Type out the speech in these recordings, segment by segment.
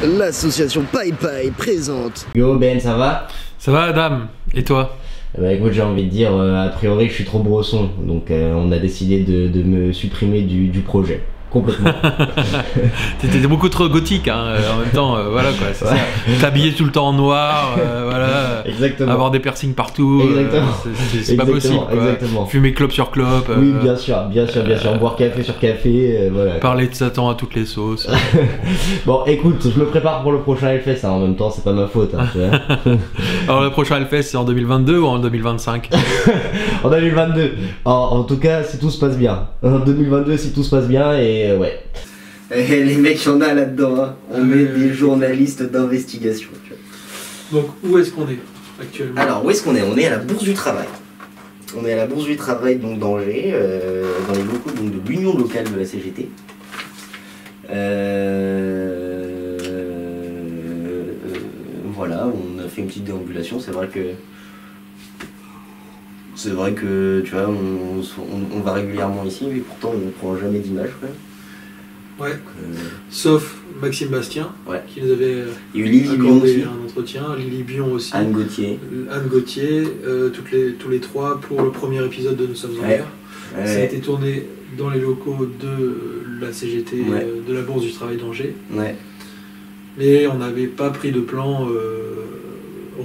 L'association PayPay présente. Yo Ben, ça va? Ça va Adam, et toi? Bah écoute, j'ai envie de dire, a priori je suis trop brosson, donc on a décidé de me supprimer du projet. Complètement. T'étais beaucoup trop gothique, hein, en même temps, voilà quoi, c'est ça. T'habiller tout le temps en noir, voilà. Exactement. Avoir des piercings partout, c'est pas possible, quoi. Exactement. Fumer clope sur clope. Oui, bien sûr. Boire café sur café, voilà. Parler de Satan à toutes les sauces. Bon, écoute, je me prépare pour le prochain Hellfest, hein, en même temps, c'est pas ma faute. Hein, tu vois. Alors le prochain Hellfest, c'est en 2022 ou en 2025? En 2022. En tout cas, si tout se passe bien. En 2022, si tout se passe bien, et ouais. Les mecs, y'en a là-dedans, hein. On met des journalistes d'investigation. Donc où est-ce qu'on est actuellement? Alors, où est-ce qu'on est? On est à la Bourse du Travail. On est à la Bourse du Travail, donc d'Angers, dans les locaux donc, de l'Union locale de la CGT. Voilà, on a fait une petite déambulation. C'est vrai que tu vois, on va régulièrement ici, mais pourtant on ne prend jamais d'image. Ouais. Sauf Maxime Bastien, ouais, qui nous avait accordé un entretien, Lily Bion aussi, Anne Gauthier, tous les trois pour le premier épisode de Nous sommes en l'air. Ça a été tourné dans les locaux de la CGT, de la Bourse du Travail d'Angers. Ouais. Mais on n'avait pas pris de plan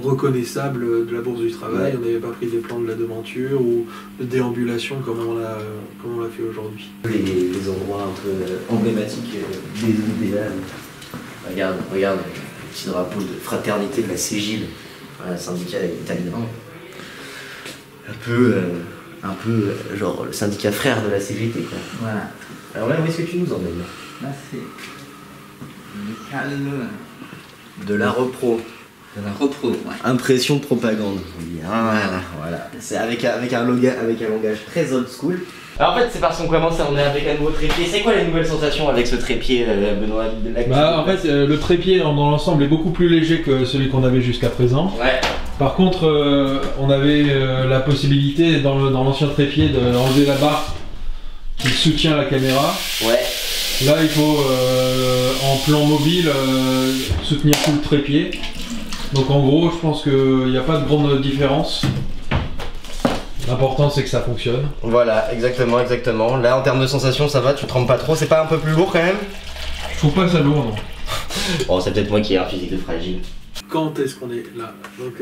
reconnaissable de la Bourse du Travail, on n'avait pas pris des plans de la devanture ou de déambulation comme on l'a fait aujourd'hui. Les endroits un peu emblématiques des idéales. Regarde, le petit drapeau de fraternité de la CGIL, un syndicat italien. Un peu genre le syndicat frère de la CGT, quoi. Voilà. Alors là, où est-ce que tu nous emmènes? Là, c'est le calme de la repro. De la repro, ouais. Impression de propagande. Voilà. C'est avec un langage très old school. Alors en fait, c'est parce qu'on commence, on est avec un nouveau trépied. C'est quoi les nouvelles sensations avec ce trépied, Benoît? En fait, le trépied dans l'ensemble est beaucoup plus léger que celui qu'on avait jusqu'à présent. Ouais. Par contre, on avait la possibilité dans l'ancien trépied d'enlever la barre qui soutient la caméra. Ouais. Là, il faut en plan mobile soutenir tout le trépied. Donc en gros, je pense qu'il n'y a pas de grande différence. L'important c'est que ça fonctionne. Voilà, exactement. Là en termes de sensations, ça va, tu trembles pas trop, c'est pas un peu plus lourd quand même? Je trouve pas ça lourd, non. Bon, c'est peut-être moi qui ai un physique de fragile. Quand est-ce qu'on est là? Donc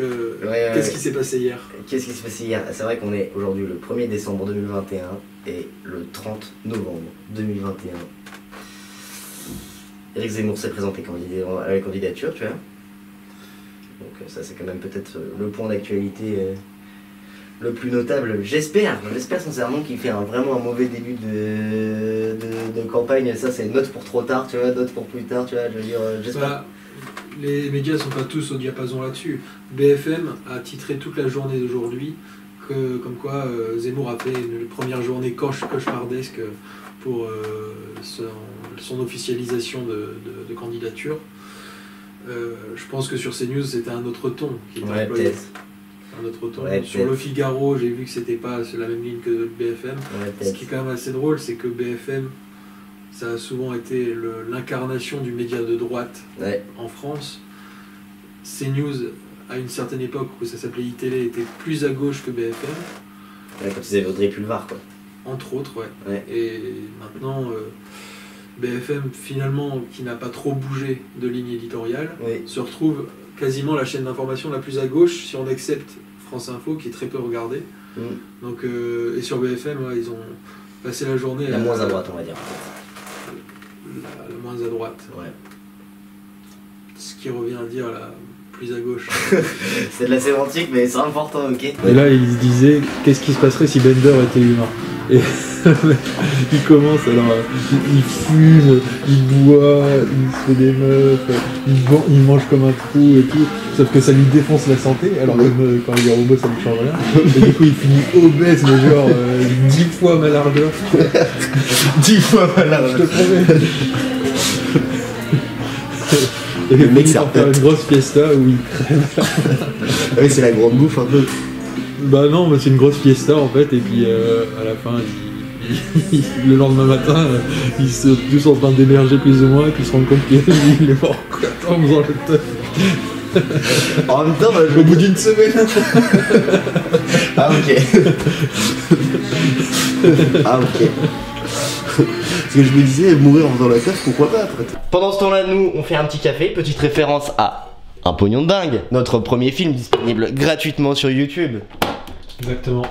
qu'est-ce qui s'est passé hier? Qu'est-ce qui s'est passé hier? C'est vrai qu'on est aujourd'hui le 1er décembre 2021 et le 30 novembre 2021. Éric Zemmour s'est présenté à la candidature, tu vois. Donc ça c'est quand même peut-être le point d'actualité le plus notable. J'espère sincèrement qu'il fait vraiment un mauvais début de campagne. Ça c'est note pour trop tard, tu vois, note pour plus tard, tu vois, je veux dire, j'espère. Les médias sont pas tous au diapason là-dessus. BFM a titré toute la journée d'aujourd'hui comme quoi Zemmour a fait une première journée cauchemardesque pour son officialisation de candidature. Je pense que sur CNews c'était un autre ton qui était employé. Un autre ton. Sur Le Figaro, j'ai vu que c'était pas la même ligne que BFM. Ce qui est quand même assez drôle, c'est que BFM, ça a souvent été l'incarnation du média de droite en France. CNews, à une certaine époque où ça s'appelait iTélé, était plus à gauche que BFM. Ouais, quand ils avaient Audrey Pulvar, quoi. Entre autres, ouais. Et maintenant, BFM, finalement, qui n'a pas trop bougé de ligne éditoriale, se retrouve quasiment la chaîne d'information la plus à gauche, si on accepte France Info, qui est très peu regardée. Donc, et sur BFM, ils ont passé la journée... La moins à droite, on va dire. La moins à droite. Ouais. Ce qui revient à dire la plus à gauche. C'est de la sémantique, mais c'est important, ok. Et là, il se disait, qu'est-ce qui se passerait si Bender était humain? Et il commence, alors il fume, il boit, il se fait des meufs, il mange comme un trou et tout, sauf que ça lui défonce la santé, alors que quand il est robot ça ne change rien. Et du coup il finit obèse, mais genre 10 fois ma largeur. 10 fois ma largeur. Je te promets. Et le mec s'est faire une grosse fiesta où il crève. Oui, c'est la grande bouffe un peu. Bah non, mais c'est une grosse fiesta en fait, et puis à la fin il le lendemain matin, ils sont tous en train d'émerger plus ou moins, et puis ils se rendent compte qu'il est mort quoi, en faisant le teuf. En même temps, Au bout d'une semaine. Ah ok. Ah ok. Parce que je me disais, mourir en faisant la teuf, pourquoi pas après. Pendant ce temps-là, nous, on fait un petit café, petite référence à Un pognon de dingue, notre premier film disponible gratuitement sur YouTube. Exactement.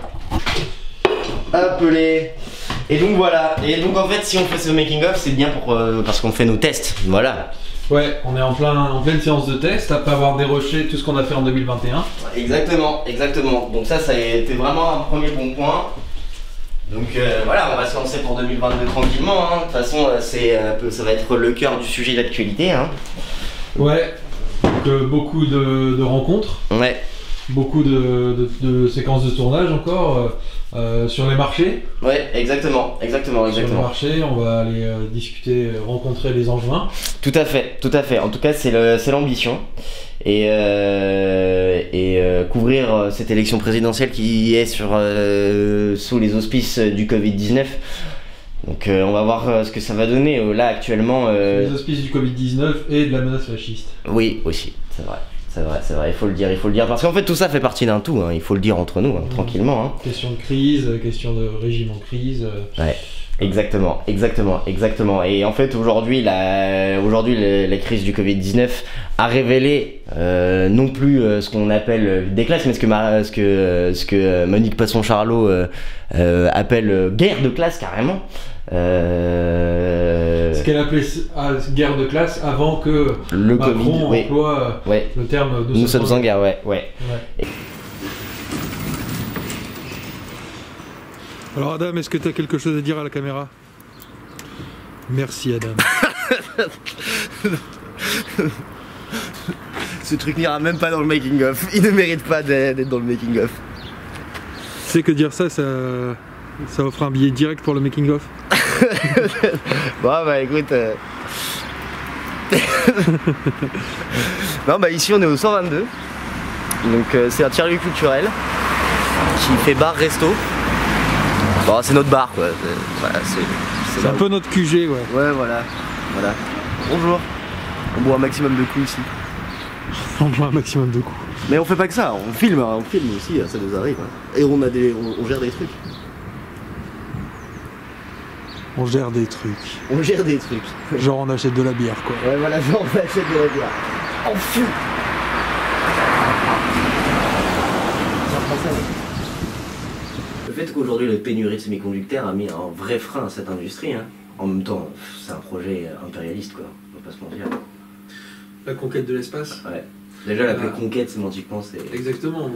Appelé. Et donc voilà. Et donc en fait, si on fait ce making of, c'est bien pour parce qu'on fait nos tests. Voilà. Ouais, on est en pleine séance de test, après avoir déroché tout ce qu'on a fait en 2021. Exactement, exactement. Donc ça a été vraiment un premier bon point. Donc voilà, on va se lancer pour 2022 tranquillement. Hein. De toute façon, ça va être le cœur du sujet d'actualité. Hein. Ouais. Donc, beaucoup de rencontres. Ouais. Beaucoup de séquences de tournage encore sur les marchés. Ouais, exactement. Sur les marchés, on va aller discuter, rencontrer les Angevins. Tout à fait. En tout cas, c'est l'ambition. Et couvrir cette élection présidentielle qui est sous les auspices du Covid-19. Donc on va voir ce que ça va donner. Là actuellement... Les auspices du Covid-19 et de la menace fasciste. Oui, aussi, c'est vrai. C'est vrai, il faut le dire, parce qu'en fait tout ça fait partie d'un tout, hein. Il faut le dire entre nous, hein, tranquillement. Hein. Question de crise, question de régime en crise. Ouais, exactement. Et en fait aujourd'hui la crise du Covid-19 a révélé non plus ce qu'on appelle des classes, mais ce que Monique Passon-Charlot appelle guerre de classe carrément. Ce qu'elle appelait guerre de classe avant que le Macron Covid, emploie le terme de nous sommes en guerre, ouais. Alors Adam, est-ce que tu as quelque chose à dire à la caméra? Merci Adam. Ce truc n'ira même pas dans le making of, il ne mérite pas d'être dans le making of. Tu sais que dire ça offre un billet direct pour le making of. Bon bah écoute non bah ici on est au 122. Donc c'est un tiers-lieu culturel qui fait bar-resto. Bon c'est notre bar quoi. Voilà, c'est un peu notre QG ouais. Ouais voilà. Bonjour. On boit un maximum de coups ici. On boit un maximum de coups. Mais on fait pas que ça, on filme aussi, ça nous arrive. Hein. Et on gère des trucs. On gère des trucs. Genre on achète de la bière quoi. Ouais voilà, genre on achète de la bière. En fou. Le fait qu'aujourd'hui la pénurie de semi-conducteurs a mis un vrai frein à cette industrie, hein. En même temps, c'est un projet impérialiste quoi, on va pas se mentir. La conquête de l'espace. Ouais. Déjà l'appeler conquête sémantiquement c'est... Exactement,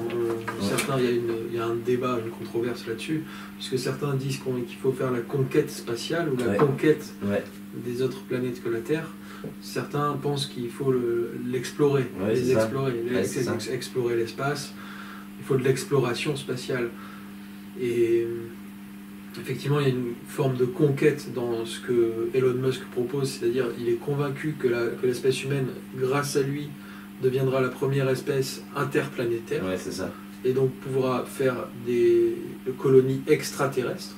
certains, il y a un débat, une controverse là-dessus, puisque certains disent qu'il faut faire la conquête spatiale ou la conquête des autres planètes que la Terre. Certains pensent qu'il faut l'explorer, explorer l'espace, il faut de l'exploration spatiale. Et effectivement, il y a une forme de conquête dans ce que Elon Musk propose, c'est-à-dire il est convaincu que l'espèce humaine, grâce à lui, deviendra la première espèce interplanétaire. Ouais, c'est ça. Et donc pourra faire des colonies extraterrestres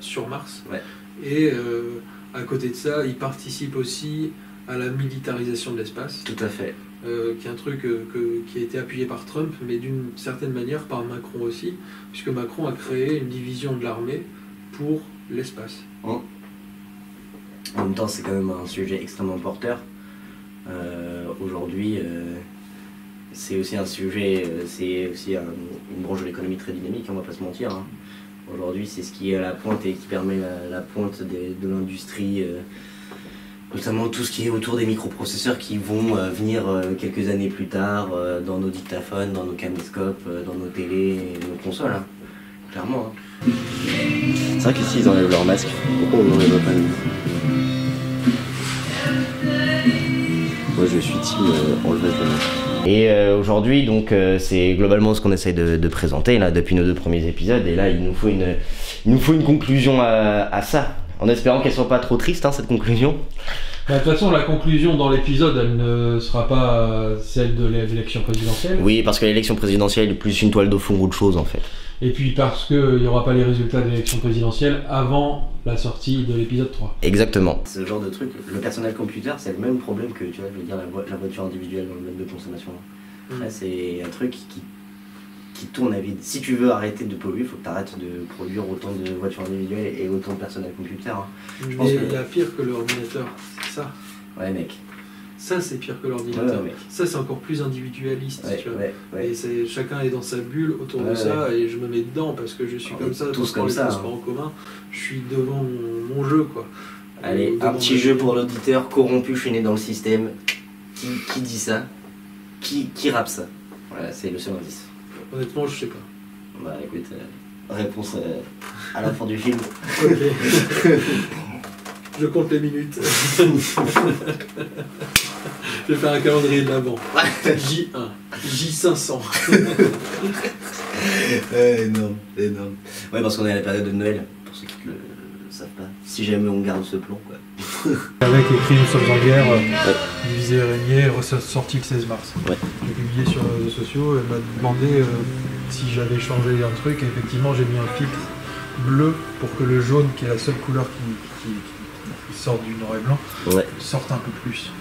sur Mars. Ouais. Et à côté de ça, il participe aussi à la militarisation de l'espace. Tout à fait. Qui est un truc qui a été appuyé par Trump, mais d'une certaine manière par Macron aussi, puisque Macron a créé une division de l'armée pour l'espace. En même temps, c'est quand même un sujet extrêmement porteur. Aujourd'hui, c'est aussi un sujet, c'est aussi une branche de l'économie très dynamique, on va pas se mentir. Hein. Aujourd'hui, c'est ce qui est à la pointe et qui permet la pointe de l'industrie, notamment tout ce qui est autour des microprocesseurs qui vont venir quelques années plus tard dans nos dictaphones, dans nos caméscopes, dans nos télés et nos consoles. Hein. Clairement. Hein. C'est vrai qu'ici ils enlèvent leur masque. Pourquoi on n'enlève pas nous? Moi je suis team enlever le masque. Et aujourd'hui donc c'est globalement ce qu'on essaye de présenter là depuis nos 2 premiers épisodes, et là il nous faut une conclusion à ça, en espérant qu'elle soit pas trop triste hein, cette conclusion. De toute façon la conclusion dans l'épisode elle ne sera pas celle de l'élection présidentielle. Oui, parce que l'élection présidentielle est plus une toile de fond qu'autre chose en fait. Et puis parce qu'il n'y aura pas les résultats de l'élection présidentielle avant la sortie de l'épisode 3. Exactement. Ce genre de truc, le personnel computer, c'est le même problème que, tu vois, je veux dire, la voiture individuelle dans le mode de consommation. Là, c'est un truc qui tourne à vide. Si tu veux arrêter de polluer, il faut que tu arrêtes de produire autant de voitures individuelles et autant de personnel computer. Je pense Mais que... il y a pire que l'ordinateur, c'est ça. Ouais, mec. Ça, c'est pire que l'ordinateur. Ouais, mec. Ça, c'est encore plus individualiste, Ouais, tu vois. ouais. Et chacun est dans sa bulle autour de ça, et je me mets dedans parce que je suis comme ça. Tous dans comme les ça. transports en commun, je suis devant mon jeu, quoi. Allez, un petit jeu pour l'auditeur corrompu, je suis né dans le système. Qui dit ça? Qui rappe ça? Voilà, c'est le seul indice. Honnêtement, je sais pas. Bah écoute, réponse à la fin du film. Ok. Je compte les minutes. Je vais faire un calendrier de l'avant. J1, J500. Énorme, énorme. Ouais, parce qu'on est à la période de Noël, pour ceux qui ne le savent pas. Si jamais on garde ce plan, quoi. Avec écrit Nous sommes en guerre, divisé et régné, ressorti le 16 mars. Ouais. J'ai publié sur les réseaux sociaux, elle m'a demandé si j'avais changé un truc, et effectivement j'ai mis un filtre bleu pour que le jaune, qui est la seule couleur qui sort du noir et blanc, sorte un peu plus.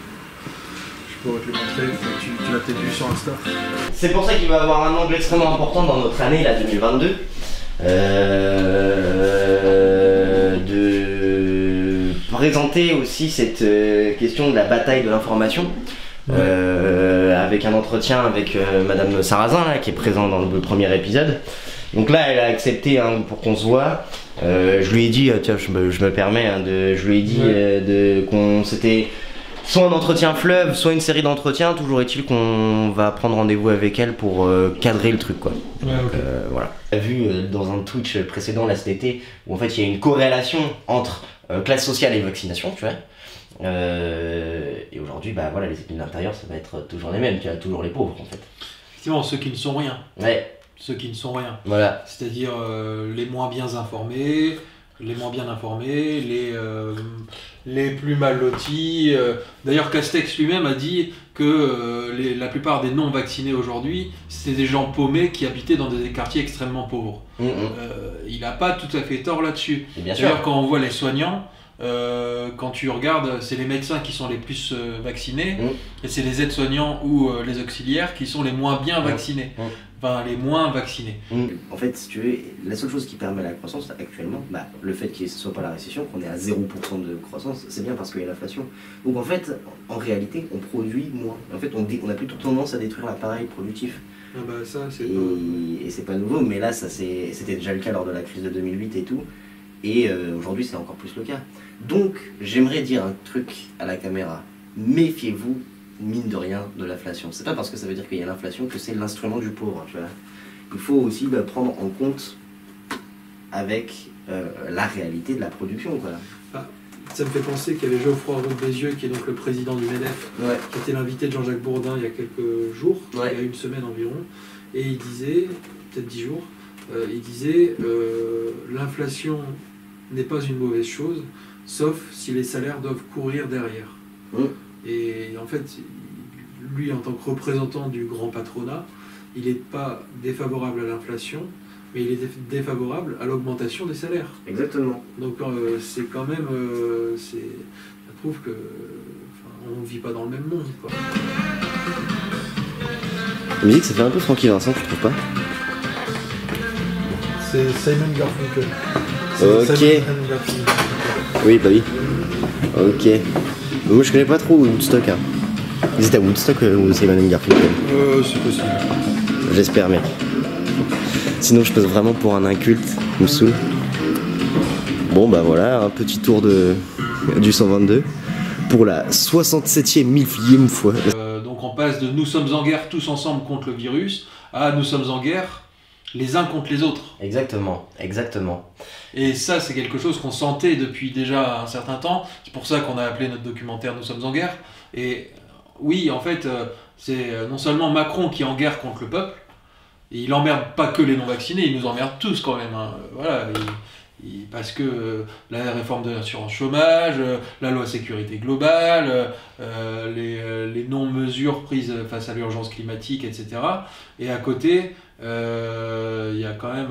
Je pourrais te le montrer, tu l'as peut-être vu sur Insta. C'est pour ça qu'il va avoir un angle extrêmement important dans notre année là, 2022. De présenter aussi cette question de la bataille de l'information. Avec un entretien avec Madame Sarrazin là, qui est présente dans le premier épisode. Donc là elle a accepté pour qu'on se voit. Je lui ai dit, tiens je me permets, je lui ai dit qu'on c'était soit un entretien fleuve, soit une série d'entretiens. Toujours est-il qu'on va prendre rendez-vous avec elle pour cadrer le truc quoi. Voilà. On a vu dans un Twitch précédent là cet été où en fait il y a une corrélation entre classe sociale et vaccination, tu vois. Et aujourd'hui, bah voilà, les ethnies de l'intérieur, ça va être toujours les mêmes, tu as toujours les pauvres en fait. Effectivement, ceux qui ne sont rien. Ouais. Ceux qui ne sont rien. Voilà. C'est-à-dire les moins bien informés, les plus mal lotis. D'ailleurs, Castex lui-même a dit que la plupart des non-vaccinés aujourd'hui, c'était des gens paumés qui habitaient dans des quartiers extrêmement pauvres. Il n'a pas tout à fait tort là-dessus. D'ailleurs, quand on voit les soignants, quand tu regardes, c'est les médecins qui sont les plus vaccinés et c'est les aides-soignants ou les auxiliaires qui sont les moins bien vaccinés. Enfin, les moins vaccinés. En fait, si tu veux, la seule chose qui permet la croissance actuellement, le fait qu'il ne soit pas la récession, qu'on est à 0% de croissance, c'est bien parce qu'il y a l'inflation. Donc en fait, en réalité, on produit moins. En fait, on a plutôt tendance à détruire l'appareil productif. Ah bah ça, c'est et c'est pas nouveau, mais là, c'était déjà le cas lors de la crise de 2008 et tout. Et aujourd'hui, c'est encore plus le cas. Donc, j'aimerais dire un truc à la caméra. Méfiez-vous, mine de rien, de l'inflation. C'est pas parce que ça veut dire qu'il y a l'inflation que c'est l'instrument du pauvre, tu vois. Il faut aussi prendre en compte avec la réalité de la production, quoi. Ça me fait penser qu'il y avait Geoffroy Roux de Bézieux, qui est donc le président du MEDEF, qui était l'invité de Jean-Jacques Bourdin il y a quelques jours, il y a une semaine environ, et il disait, peut-être 10 jours, il disait l'inflation n'est pas une mauvaise chose, sauf si les salaires doivent courir derrière. Et en fait, lui, en tant que représentant du grand patronat, il n'est pas défavorable à l'inflation, mais il est défavorable à l'augmentation des salaires. Exactement. Donc c'est quand même, ça prouve que on ne vit pas dans le même monde, quoi. La musique, ça fait un peu Francky Vincent, tu trouves pas? C'est Simon Garfunkel. Ok. Simon Garfunkel. Oui, bah oui. Ok. Mais moi, je connais pas trop Woodstock. Ils étaient à Woodstock ou Simon Garfunkel? C'est possible. J'espère, mec. Sinon, je passe vraiment pour un inculte. Me saoule. Bon, bah voilà, un petit tour du 122 pour la 67e millième fois. Donc on passe de nous sommes en guerre tous ensemble contre le virus à nous sommes en guerre les uns contre les autres. Exactement, exactement. Et ça, c'est quelque chose qu'on sentait depuis déjà un certain temps. C'est pour ça qu'on a appelé notre documentaire Nous sommes en guerre. Et oui, en fait, c'est non seulement Macron qui est en guerre contre le peuple, et il emmerde pas que les non-vaccinés, il nous emmerde tous quand même. Voilà, Parce que la réforme de l'assurance chômage, la loi sécurité globale, les non-mesures prises face à l'urgence climatique, etc. Et à côté, il y a quand même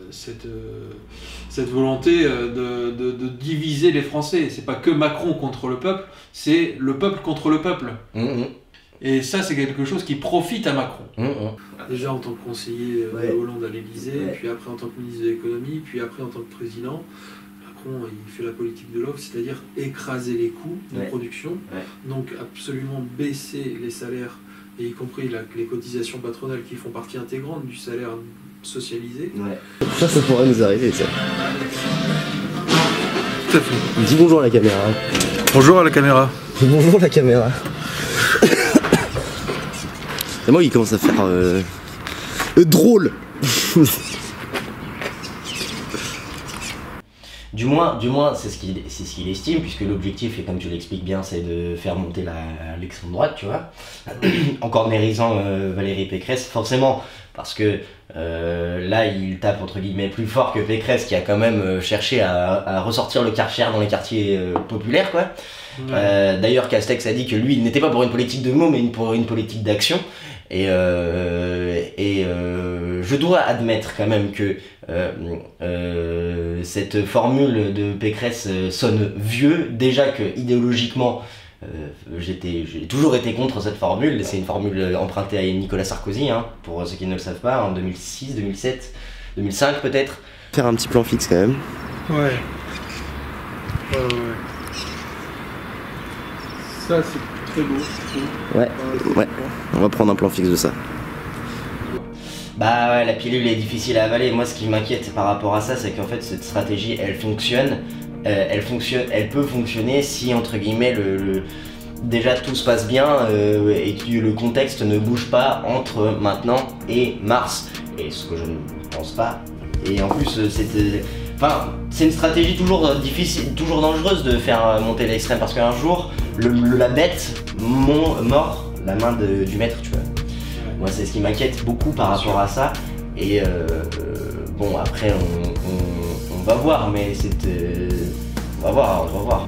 cette volonté de diviser les Français. C'est pas que Macron contre le peuple, c'est le peuple contre le peuple. Et ça, c'est quelque chose qui profite à Macron. Déjà en tant que conseiller de Hollande à l'Élysée, puis après en tant que ministre de l'économie, puis après en tant que président, Macron il fait la politique de l'offre, c'est-à-dire écraser les coûts de production, donc absolument baisser les salaires, et y compris les cotisations patronales qui font partie intégrante du salaire socialisé. Ça pourrait nous arriver, ça. Tout à fait. Dis bonjour à la caméra. Bonjour à la caméra. Bonjour la caméra. C'est moi qui commence à faire drôle. Du moins c'est ce qu'il estime, puisque l'objectif, et comme tu l'expliques bien, c'est de faire monter l'extrême droite, tu vois, en cornérisant Valérie Pécresse, forcément, parce que là il tape entre guillemets plus fort que Pécresse, qui a quand même cherché à ressortir le Karcher dans les quartiers populaires, quoi. D'ailleurs Castex a dit que lui il n'était pas pour une politique de mots mais pour une politique d'action, et je dois admettre quand même que cette formule de Pécresse sonne vieux, déjà que idéologiquement j'ai toujours été contre cette formule. C'est une formule empruntée à Nicolas Sarkozy, hein, pour ceux qui ne le savent pas, en 2006, 2007, 2005 peut-être. Faire un petit plan fixe quand même. Ouais. Ça c'est très beau, je trouve. Ouais. On va prendre un plan fixe de ça. Bah ouais, la pilule est difficile à avaler. Moi, ce qui m'inquiète par rapport à ça, c'est qu'en fait, cette stratégie, elle fonctionne. Elle peut fonctionner si, entre guillemets, déjà tout se passe bien et que le contexte ne bouge pas entre maintenant et mars. Et ce que je ne pense pas. Et en plus, c'est une stratégie toujours difficile, toujours dangereuse de faire monter l'extrême, parce qu'un jour, la bête mord la main du maître, tu vois. Moi, c'est ce qui m'inquiète beaucoup par rapport à ça. Et bon, après, on va voir, mais on va voir.